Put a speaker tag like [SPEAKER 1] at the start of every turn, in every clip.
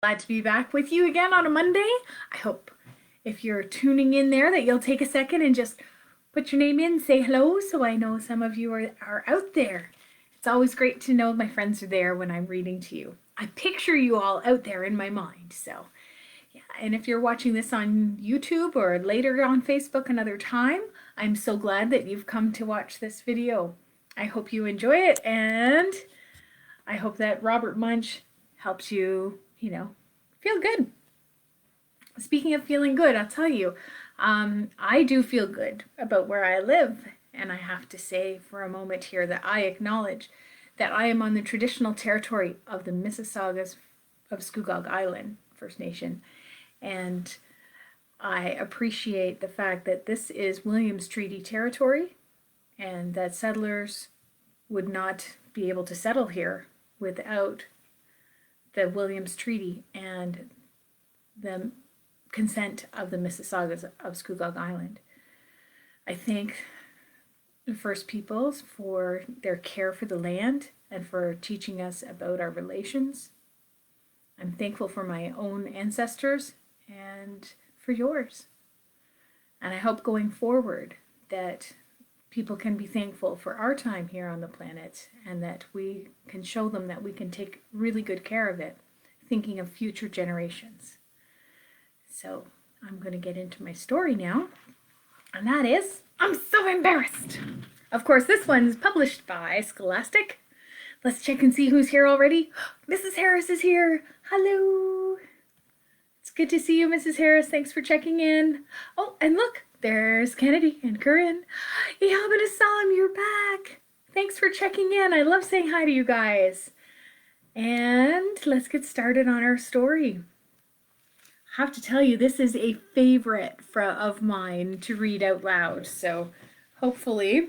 [SPEAKER 1] Glad to be back with you again on a Monday. I hope if you're tuning in there that you'll take a second and just put your name in, say hello, so I know some of you are out there. It's always great to know my friends are there when I'm reading to you. I picture you all out there in my mind, so yeah. And if you're watching this on YouTube or later on Facebook another time, I'm so glad that you've come to watch this video. I hope you enjoy it, and I hope that Robert Munsch helps you, feel good. Speaking of feeling good, I'll tell you, I do feel good about where I live. And I have to say for a moment here that I acknowledge that I am on the traditional territory of the Mississaugas of Scugog Island First Nation. And I appreciate the fact that this is Williams Treaty territory and that settlers would not be able to settle here without the Williams Treaty and the consent of the Mississaugas of Scugog Island. I thank the First Peoples for their care for the land and for teaching us about our relations. I'm thankful for my own ancestors and for yours. And I hope going forward that people can be thankful for our time here on the planet and that we can show them that we can take really good care of it, thinking of future generations. So I'm going to get into my story now, and that is, I'm so embarrassed. Of course, this one's published by Scholastic. Let's check and see who's here already. Mrs. Harris is here. Hello. It's good to see you, Mrs. Harris. Thanks for checking in. Oh, and look, there's Kennedy and Corinne. Ihab and Assam, you're back. Thanks for checking in. I love saying hi to you guys. And let's get started on our story. I have to tell you, this is a favorite of mine to read out loud, so hopefully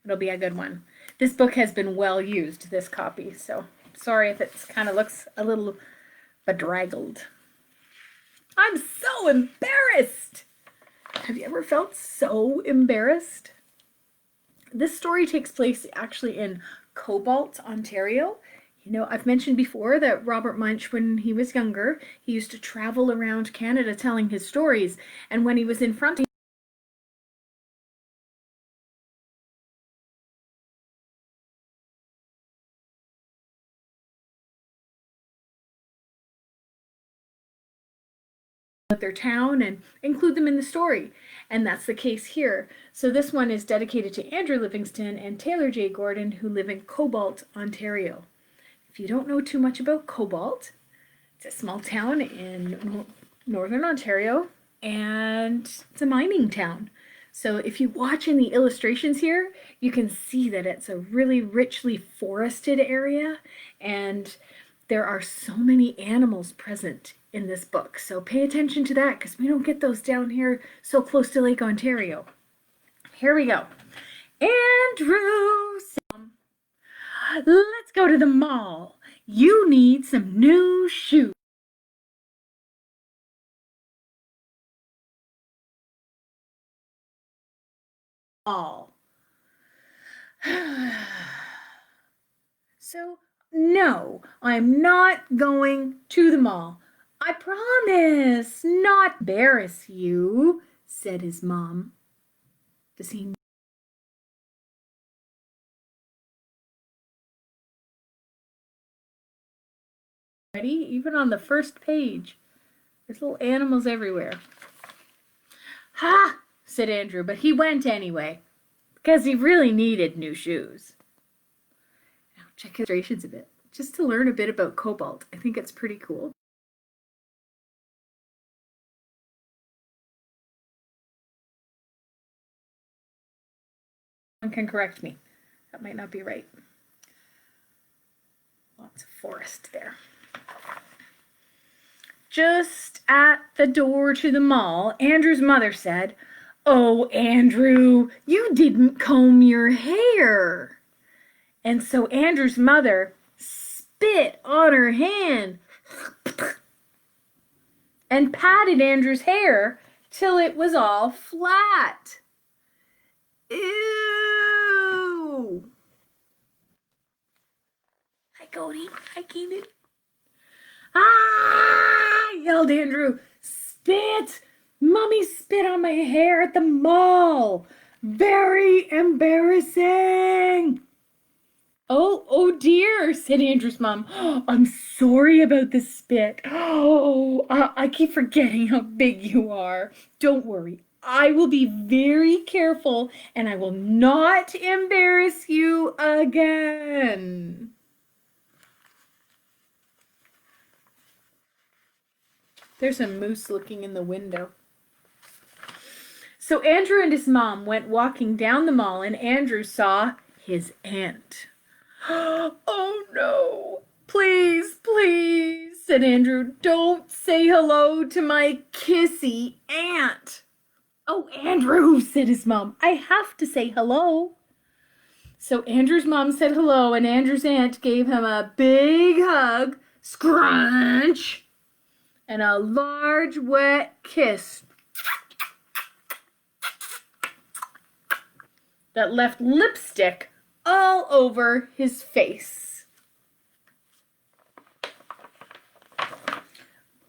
[SPEAKER 1] it'll be a good one. This book has been well used, this copy, so sorry if it kind of looks a little bedraggled. I'm so embarrassed! Have you ever felt so embarrassed? This story takes place actually in Cobalt, Ontario. I've mentioned before that Robert Munsch, when he was younger, he used to travel around Canada telling his stories. And when he was in front of their town and include them in the story. And that's the case here. So this one is dedicated to Andrew Livingston and Taylor J. Gordon, who live in Cobalt, Ontario. If you don't know too much about Cobalt, it's a small town in northern Ontario, and it's a mining town. So if you watch in the illustrations here, you can see that it's a really richly forested area, and there are so many animals present in this book. So pay attention to that because we don't get those down here so close to Lake Ontario. Here we go. Andrew, let's go to the mall. You need some new shoes. All. So, no, I'm not going to the mall. I promise not embarrass you, said his mom. Does he ready? Even on the first page, there's little animals everywhere. Ha! Said Andrew, but he went anyway, because he really needed new shoes. Now check illustrations a bit, just to learn a bit about Cobalt. I think it's pretty cool. One can correct me. That might not be right. Lots of forest there. Just at the door to the mall, Andrew's mother said, "Oh, Andrew, you didn't comb your hair." And so Andrew's mother spit on her hand and patted Andrew's hair till it was all flat. Ew! Hi, Cody. Hi, Keenan. Ah! Yelled Andrew. Spit! Mommy spit on my hair at the mall. Very embarrassing. Oh dear, said Andrew's mom. I'm sorry about the spit. Oh, I keep forgetting how big you are. Don't worry. I will be very careful and I will not embarrass you again. There's a moose looking in the window. So Andrew and his mom went walking down the mall and Andrew saw his aunt. Oh no, please, please, said Andrew, don't say hello to my kissy aunt. Oh, Andrew, said his mom, I have to say hello. So Andrew's mom said hello and Andrew's aunt gave him a big hug, scrunch, and a large wet kiss that left lipstick all over his face.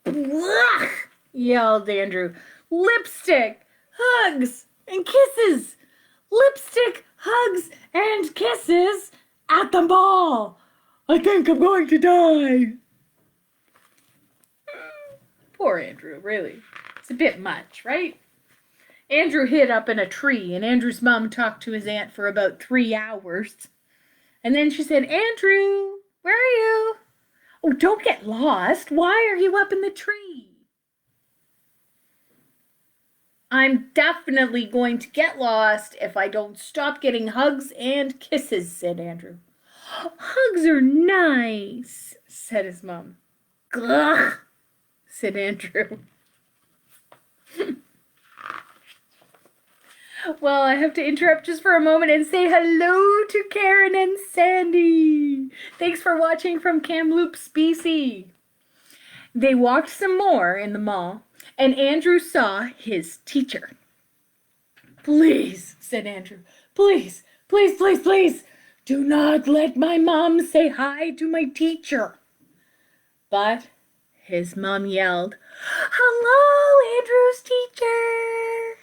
[SPEAKER 1] Blah! Yelled Andrew. Lipstick, hugs, and kisses. Lipstick, hugs, and kisses at the mall. I think I'm going to die. Poor Andrew, really. It's a bit much, right? Andrew hid up in a tree, and Andrew's mom talked to his aunt for about 3 hours. And then she said, Andrew, where are you? Oh, don't get lost. Why are you up in the tree? I'm definitely going to get lost if I don't stop getting hugs and kisses, said Andrew. Hugs are nice, said his mom. Gah, said Andrew. Well, I have to interrupt just for a moment and say hello to Karen and Sandy. Thanks for watching from Kamloops, BC. They walked some more in the mall, and Andrew saw his teacher. Please, said Andrew, please, please, please, please, do not let my mom say hi to my teacher. But his mom yelled, hello, Andrew's teacher.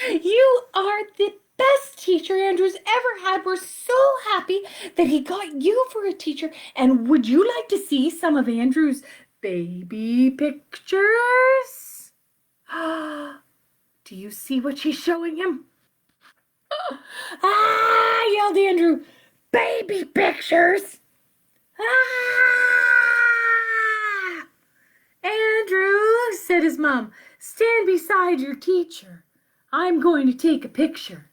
[SPEAKER 1] You are the best teacher Andrew's ever had. We're so happy that he got you for a teacher. And would you like to see some of Andrew's baby pictures? Do you see what she's showing him? Ah, yelled Andrew. Baby pictures. Ah! Andrew, said his mom, stand beside your teacher. I'm going to take a picture.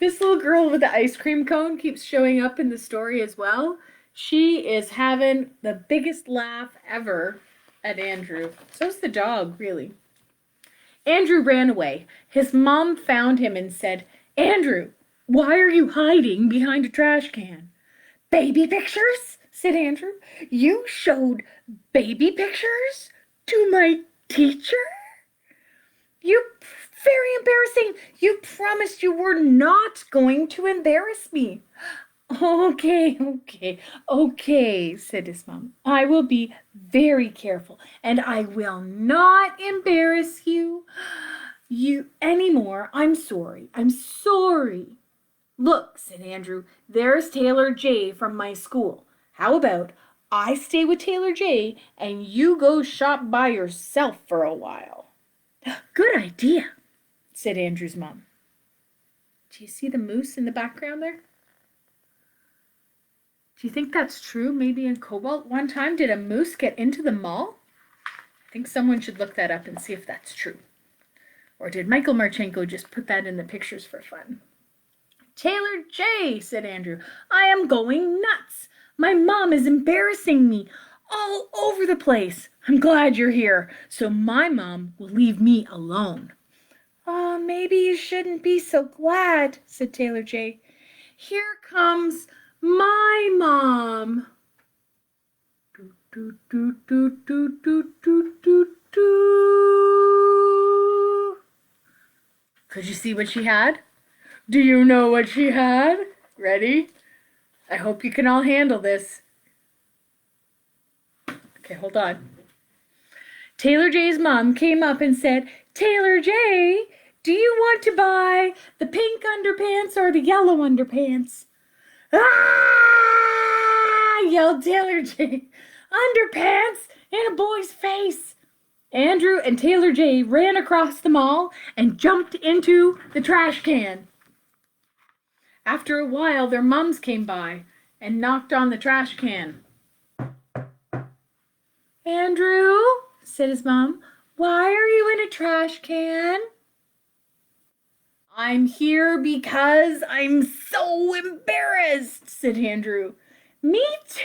[SPEAKER 1] This little girl with the ice cream cone keeps showing up in the story as well. She is having the biggest laugh ever at Andrew. So's the dog, really. Andrew ran away. His mom found him and said, Andrew, why are you hiding behind a trash can? Baby pictures, said Andrew. You showed baby pictures to my teacher? You very embarrassing. You promised you were not going to embarrass me. Okay, said his mom. I will be very careful, and I will not embarrass you anymore. I'm sorry. Look, said Andrew, there's Taylor J from my school. How about I stay with Taylor J and you go shop by yourself for a while? Good idea, said Andrew's mom. Do you see the moose in the background there? Do you think that's true? Maybe in Cobalt one time, did a moose get into the mall? I think someone should look that up and see if that's true. Or did Michael Martchenko just put that in the pictures for fun? Taylor J, said Andrew, I am going nuts. My mom is embarrassing me all over the place. I'm glad you're here, so my mom will leave me alone. Oh, maybe you shouldn't be so glad, said Taylor J. Here comes my mom. Do, do, do, do, do, do, do, do, do. Could you see what she had? Do you know what she had? Ready? I hope you can all handle this. Okay, hold on. Taylor J's mom came up and said, Taylor J, do you want to buy the pink underpants or the yellow underpants? Ah! Yelled Taylor J. Underpants in a boy's face. Andrew and Taylor J ran across the mall and jumped into the trash can. After a while, their mums came by and knocked on the trash can. Andrew, said his mom, why are you in a trash can? I'm here because I'm so embarrassed, said Andrew. Me too,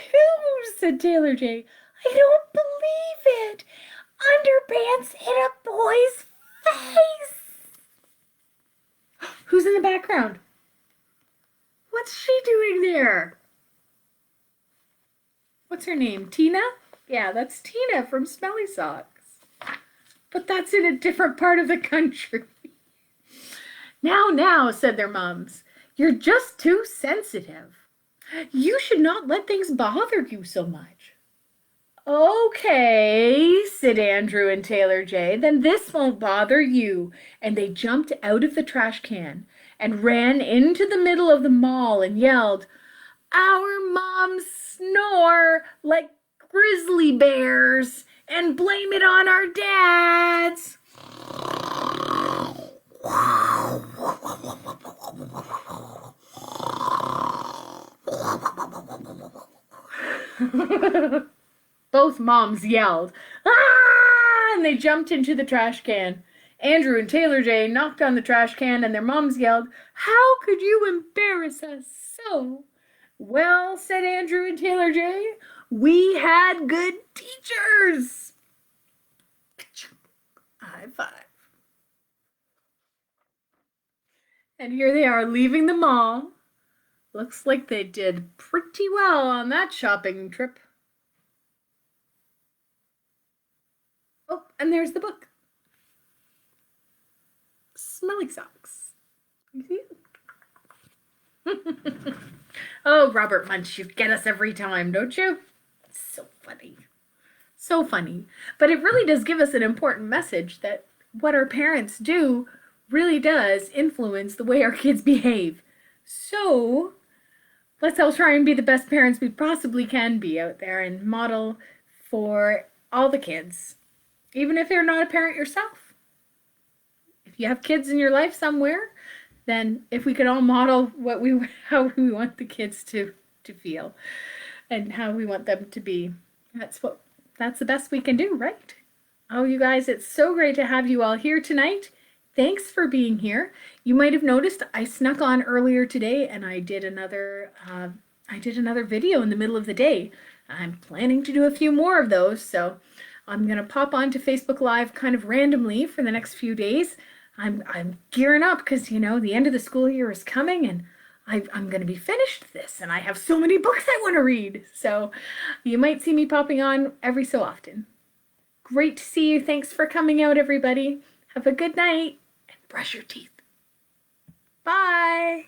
[SPEAKER 1] said Taylor J. I don't believe it. Underpants in a boy's face. Who's in the background? What's she doing there? What's her name? Tina? Yeah, that's Tina from Smelly Socks. But that's in a different part of the country. Now, said their mums, you're just too sensitive. You should not let things bother you so much. Okay, said Andrew and Taylor J, then this won't bother you. And they jumped out of the trash can and ran into the middle of the mall and yelled, our moms snore like grizzly bears and blame it on our dads. Both moms yelled, ah! And they jumped into the trash can. Andrew and Taylor J knocked on the trash can and their moms yelled, how could you embarrass us so? Well, said Andrew and Taylor J, we had good teachers. High five. And here they are leaving the mall. Looks like they did pretty well on that shopping trip. Oh, and there's the book. Smelly Socks. You see it? Oh, Robert Munsch, you get us every time, don't you? So funny. So funny. But it really does give us an important message that what our parents do really does influence the way our kids behave. So let's all try and be the best parents we possibly can be out there and model for all the kids. Even if you're not a parent yourself. If you have kids in your life somewhere, then if we could all model how we want the kids to feel and how we want them to be, that's the best we can do, right? Oh, you guys, it's so great to have you all here tonight. Thanks for being here. You might have noticed I snuck on earlier today and I did another video in the middle of the day. I'm planning to do a few more of those, so I'm gonna pop onto Facebook Live kind of randomly for the next few days. I'm gearing up because, you know, the end of the school year is coming and I'm going to be finished this and I have so many books I want to read. So you might see me popping on every so often. Great to see you. Thanks for coming out, everybody. Have a good night and brush your teeth. Bye.